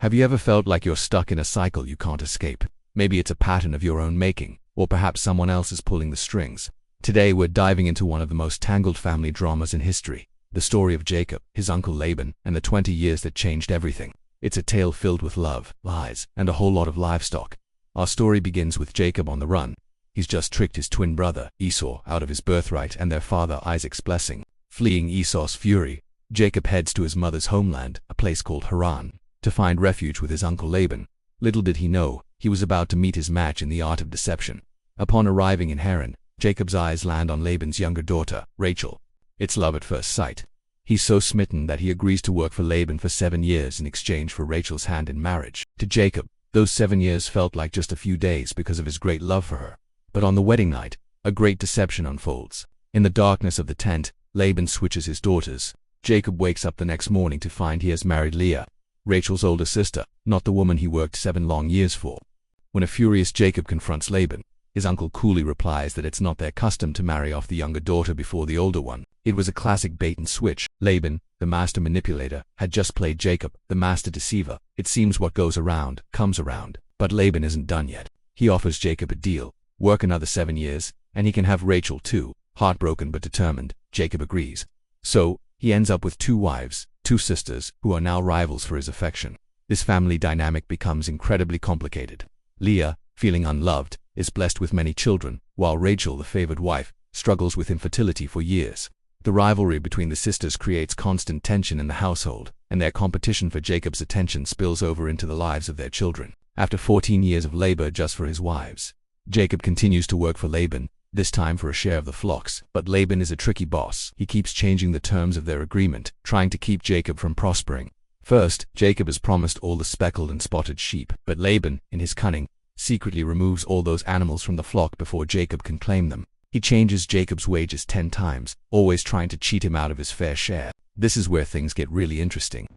Have you ever felt like you're stuck in a cycle you can't escape? Maybe it's a pattern of your own making, or perhaps someone else is pulling the strings. Today we're diving into one of the most tangled family dramas in history, the story of Jacob, his uncle Laban, and the 20 years that changed everything. It's a tale filled with love, lies, and a whole lot of livestock. Our story begins with Jacob on the run. He's just tricked his twin brother, Esau, out of his birthright and their father Isaac's blessing. Fleeing Esau's fury, Jacob heads to his mother's homeland, a place called Haran, to find refuge with his uncle Laban. Little did he know, he was about to meet his match in the art of deception. Upon arriving in Haran, Jacob's eyes land on Laban's younger daughter, Rachel. It's love at first sight. He's so smitten that he agrees to work for Laban for 7 years in exchange for Rachel's hand in marriage. To Jacob, those 7 years felt like just a few days because of his great love for her. But on the wedding night, a great deception unfolds. In the darkness of the tent, Laban switches his daughters. Jacob wakes up the next morning to find he has married Leah, Rachel's older sister, not the woman he worked 7 long years for. When a furious Jacob confronts Laban, his uncle coolly replies that it's not their custom to marry off the younger daughter before the older one. It was a classic bait and switch. Laban, the master manipulator, had just played Jacob, the master deceiver. It seems what goes around, comes around. But Laban isn't done yet. He offers Jacob a deal: work another 7 years, and he can have Rachel too. Heartbroken but determined, Jacob agrees. So, he ends up with 2 wives, 2 sisters, who are now rivals for his affection. This family dynamic becomes incredibly complicated. Leah, feeling unloved, is blessed with many children, while Rachel, the favored wife, struggles with infertility for years. The rivalry between the sisters creates constant tension in the household, and their competition for Jacob's attention spills over into the lives of their children. After 14 years of labor just for his wives, Jacob continues to work for Laban, this time for a share of the flocks. But Laban is a tricky boss. He keeps changing the terms of their agreement, trying to keep Jacob from prospering. First, Jacob is promised all the speckled and spotted sheep, but Laban, in his cunning, secretly removes all those animals from the flock before Jacob can claim them. He changes Jacob's wages 10 times, always trying to cheat him out of his fair share. This is where things get really interesting.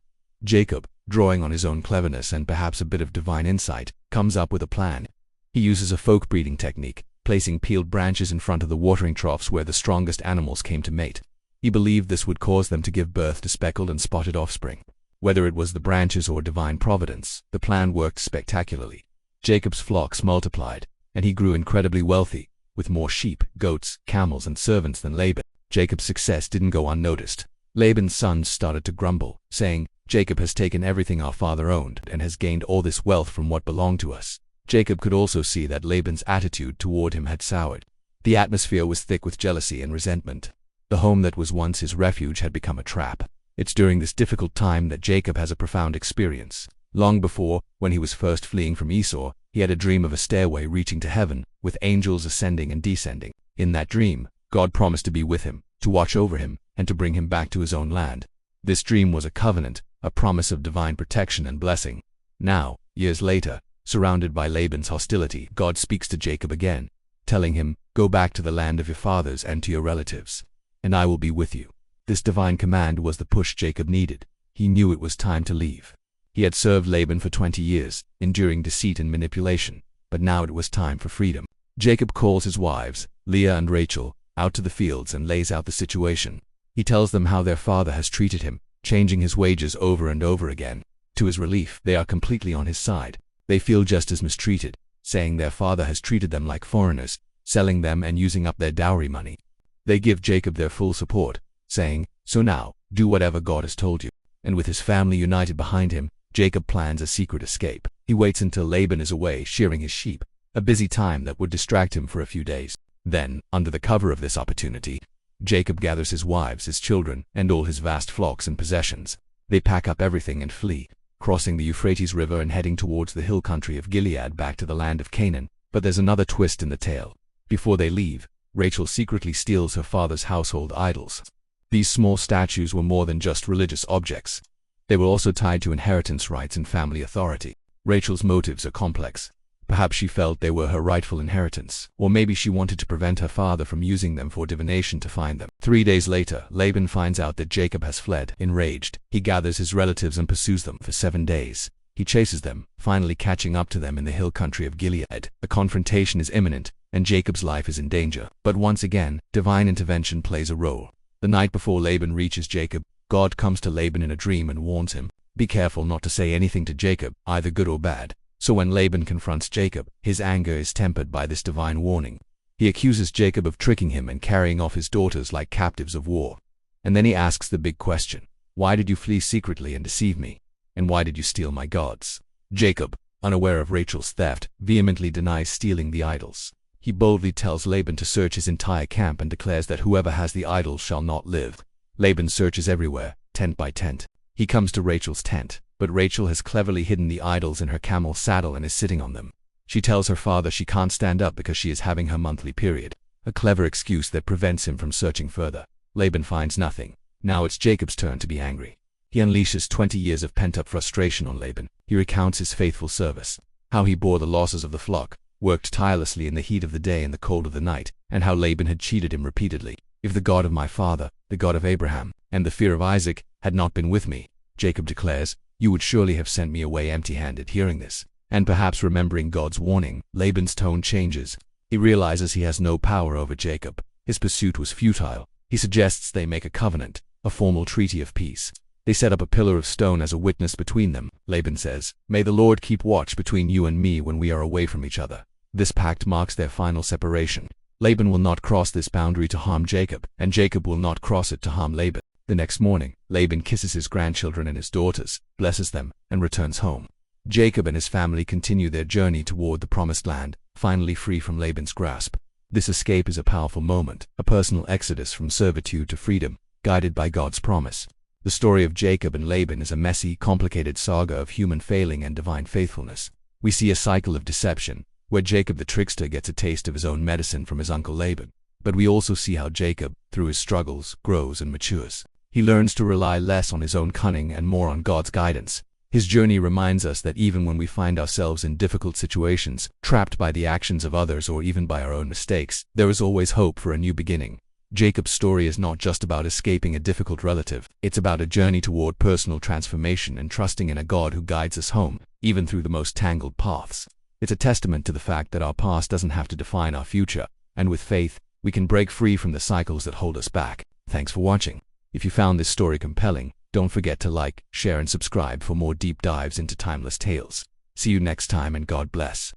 Jacob, drawing on his own cleverness and perhaps a bit of divine insight, comes up with a plan. He uses a folk breeding technique, placing peeled branches in front of the watering troughs where the strongest animals came to mate. He believed this would cause them to give birth to speckled and spotted offspring. Whether it was the branches or divine providence, the plan worked spectacularly. Jacob's flocks multiplied, and he grew incredibly wealthy, with more sheep, goats, camels, and servants than Laban. Jacob's success didn't go unnoticed. Laban's sons started to grumble, saying, "Jacob has taken everything our father owned and has gained all this wealth from what belonged to us." Jacob could also see that Laban's attitude toward him had soured. The atmosphere was thick with jealousy and resentment. The home that was once his refuge had become a trap. It's during this difficult time that Jacob has a profound experience. Long before, when he was first fleeing from Esau, he had a dream of a stairway reaching to heaven, with angels ascending and descending. In that dream, God promised to be with him, to watch over him, and to bring him back to his own land. This dream was a covenant, a promise of divine protection and blessing. Now, years later, surrounded by Laban's hostility, God speaks to Jacob again, telling him, "Go back to the land of your fathers and to your relatives, and I will be with you." This divine command was the push Jacob needed. He knew it was time to leave. He had served Laban for 20 years, enduring deceit and manipulation, but now it was time for freedom. Jacob calls his wives, Leah and Rachel, out to the fields and lays out the situation. He tells them how their father has treated him, changing his wages over and over again. To his relief, they are completely on his side. They feel just as mistreated, saying their father has treated them like foreigners, selling them and using up their dowry money. They give Jacob their full support, saying, "So now, do whatever God has told you." And with his family united behind him, Jacob plans a secret escape. He waits until Laban is away shearing his sheep, a busy time that would distract him for a few days. Then, under the cover of this opportunity, Jacob gathers his wives, his children, and all his vast flocks and possessions. They pack up everything and flee, crossing the Euphrates River and heading towards the hill country of Gilead back to the land of Canaan. But there's another twist in the tale. Before they leave, Rachel secretly steals her father's household idols. These small statues were more than just religious objects. They were also tied to inheritance rights and family authority. Rachel's motives are complex. Perhaps she felt they were her rightful inheritance, or maybe she wanted to prevent her father from using them for divination to find them. 3 days later, Laban finds out that Jacob has fled. Enraged, he gathers his relatives and pursues them for 7 days. He chases them, finally catching up to them in the hill country of Gilead. A confrontation is imminent, and Jacob's life is in danger. But once again, divine intervention plays a role. The night before Laban reaches Jacob, God comes to Laban in a dream and warns him, Be careful not to say anything to Jacob, either good or bad. So when Laban confronts Jacob, his anger is tempered by this divine warning. He accuses Jacob of tricking him and carrying off his daughters like captives of war. And then he asks the big question: why did you flee secretly and deceive me? And why did you steal my gods? Jacob, unaware of Rachel's theft, vehemently denies stealing the idols. He boldly tells Laban to search his entire camp and declares that whoever has the idols shall not live. Laban searches everywhere, tent by tent. He comes to Rachel's tent, but Rachel has cleverly hidden the idols in her camel's saddle and is sitting on them. She tells her father she can't stand up because she is having her monthly period, a clever excuse that prevents him from searching further. Laban finds nothing. Now it's Jacob's turn to be angry. He unleashes 20 years of pent-up frustration on Laban. He recounts his faithful service, how he bore the losses of the flock, worked tirelessly in the heat of the day and the cold of the night, and how Laban had cheated him repeatedly. If the God of my father, the God of Abraham, and the fear of Isaac had not been with me, Jacob declares, you would surely have sent me away empty-handed. Hearing this, and perhaps remembering God's warning, Laban's tone changes. He realizes he has no power over Jacob. His pursuit was futile. He suggests they make a covenant, a formal treaty of peace. They set up a pillar of stone as a witness between them. Laban says, "May the Lord keep watch between you and me when we are away from each other." This pact marks their final separation. Laban will not cross this boundary to harm Jacob, and Jacob will not cross it to harm Laban. The next morning, Laban kisses his grandchildren and his daughters, blesses them, and returns home. Jacob and his family continue their journey toward the promised land, finally free from Laban's grasp. This escape is a powerful moment, a personal exodus from servitude to freedom, guided by God's promise. The story of Jacob and Laban is a messy, complicated saga of human failing and divine faithfulness. We see a cycle of deception, where Jacob the trickster gets a taste of his own medicine from his uncle Laban. But we also see how Jacob, through his struggles, grows and matures. He learns to rely less on his own cunning and more on God's guidance. His journey reminds us that even when we find ourselves in difficult situations, trapped by the actions of others or even by our own mistakes, there is always hope for a new beginning. Jacob's story is not just about escaping a difficult relative. It's about a journey toward personal transformation and trusting in a God who guides us home, even through the most tangled paths. It's a testament to the fact that our past doesn't have to define our future, and with faith, we can break free from the cycles that hold us back. Thanks for watching. If you found this story compelling, don't forget to like, share, and subscribe for more deep dives into timeless tales. See you next time, and God bless.